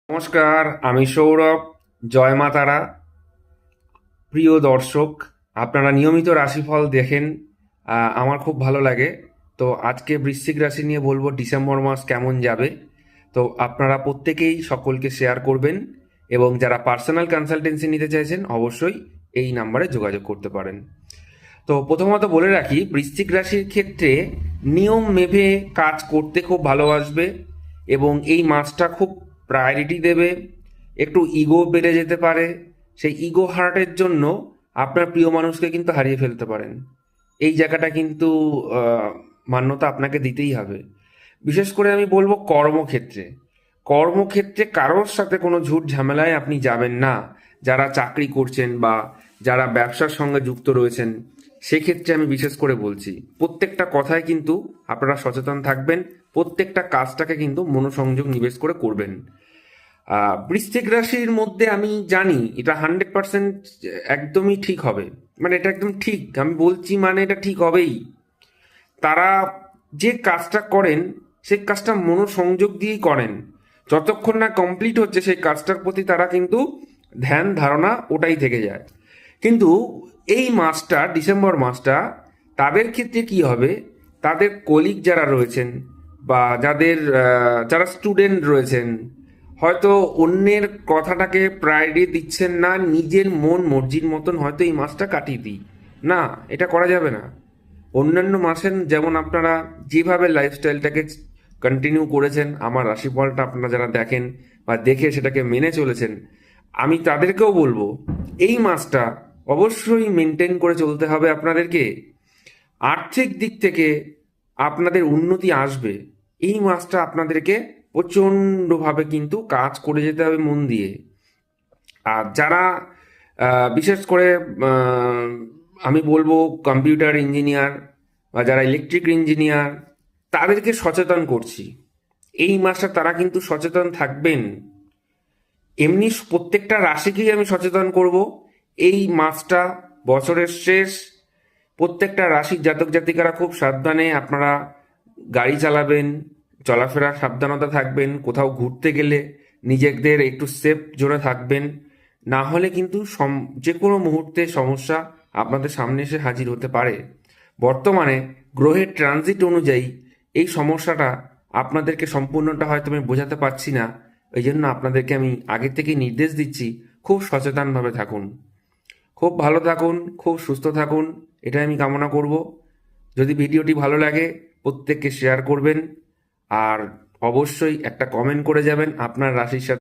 নমস্কার, আমি সৌরভ। জয় মা তারা। প্রিয় দর্শক, আপনারা নিয়মিত রাশিফল দেখেন, আমার খুব ভালো লাগে। তো আজকে বৃশ্চিক রাশি নিয়ে বলবো ডিসেম্বর মাস কেমন যাবে। তো আপনারা প্রত্যেকেই সকলকে শেয়ার করবেন, এবং যারা পার্সোনাল কনসালটেন্সি নিতে চাইছেন অবশ্যই এই নাম্বারে যোগাযোগ করতে পারেন। তো প্রথমত বলে রাখি, বৃশ্চিক রাশির ক্ষেত্রে নিয়ম মেপে কাজ করতে খুব ভালোবাসবে, এবং এই মাসটা খুব প্রায়োরিটি দেবে। একটু ইগো বেড়ে যেতে পারে, সেই ইগো হার্টের জন্য আপনার প্রিয় মানুষকে কিন্তু হারিয়ে ফেলতে পারেন। এই জায়গাটা কিন্তু মান্যতা আপনাকে দিতেই হবে। বিশেষ করে আমি বলবো কর্মক্ষেত্রে। কর্মক্ষেত্রে কারোর সাথে কোনো ঝুট ঝামেলায় আপনি যাবেন না। যারা চাকরি করছেন বা যারা ব্যবসার সঙ্গে যুক্ত রয়েছেন, সেক্ষেত্রে আমি বিশেষ করে বলছি প্রত্যেকটা কথায় কিন্তু আপনারা সচেতন থাকবেন, প্রত্যেকটা কাজটাকে কিন্তু মনোসংযোগ নিবেশ করে করবেন। বৃশ্চিক রাশির মধ্যে আমি জানি এটা 100% একদমই ঠিক হবে। মানে এটা একদম ঠিক আমি বলছি, মানে এটা ঠিক হবেই। তারা যে কাজটা করেন সেই কাজটা মনোসংযোগ দিয়েই করেন। যতক্ষণ না কমপ্লিট হচ্ছে সেই কাজটার প্রতি তারা কিন্তু ধ্যান ধারণা ওটাই থেকে যায়। কিন্তু এই মাসটা, ডিসেম্বর মাসটা, তাদের ক্ষেত্রে কি হবে, তাদের কলিগ যারা রয়েছেন বা যারা স্টুডেন্ট রয়েছেন, হয়তো অন্যের কথাটাকে প্রায়োরিটি দিচ্ছেন না, নিজের মন মর্জির মতন হয়তো এই মাসটা কাটিয়ে দিই। না, এটা করা যাবে না। অন্যান্য মাসের যেমন আপনারা যেভাবে লাইফস্টাইলটাকে কন্টিনিউ করেছেন, আমার রাশিফলটা আপনারা যারা দেখেন বা দেখে সেটাকে মেনে চলেছেন, আমি তাদেরকেও বলবো এই মাসটা অবশ্যই মেনটেন করে চলতে হবে আপনাদেরকে। আর্থিক দিক থেকে আপনাদের উন্নতি আসবে। এই মাসটা আপনাদেরকে প্রচণ্ডভাবে কিন্তু কাজ করে যেতে হবে মন দিয়ে। আর যারা বিশেষ করে আহ, আমি বলবো কম্পিউটার ইঞ্জিনিয়ার বা যারা ইলেকট্রিক ইঞ্জিনিয়ার, তাদেরকে সচেতন করছি। এই মাসটা তারা কিন্তু সচেতন থাকবেন। এমনি প্রত্যেকটা রাশিকেই আমি সচেতন করব। এই মাসটা বছরের শেষ, প্রত্যেকটা রাশির জাতক জাতিকারা খুব সাবধানে আপনারা গাড়ি চালাবেন, চলাফেরা সাবধানতা থাকবেন, কোথাও ঘুরতে গেলে নিজেদের একটু সেফ জোনে থাকবেন। না হলে কিন্তু যে কোনো মুহূর্তে সমস্যা আপনাদের সামনে এসে হাজির হতে পারে। বর্তমানে গ্রহের ট্রানজিট অনুযায়ী এই সমস্যাটা আপনাদেরকে সম্পূর্ণটা হয়তো আমি বোঝাতে পারছি না। এই জন্য আপনাদেরকে আমি আগে থেকেই নির্দেশ দিচ্ছি, খুব সচেতনভাবে থাকুন, খুব ভালো থাকুন, খুব সুস্থ থাকুন, এটাই আমি কামনা করব। যদি ভিডিওটি ভালো লাগে প্রত্যেককে শেয়ার করবেন, আর অবশ্যই একটা কমেন্ট করে যাবেন আপনার রাশির সাথে।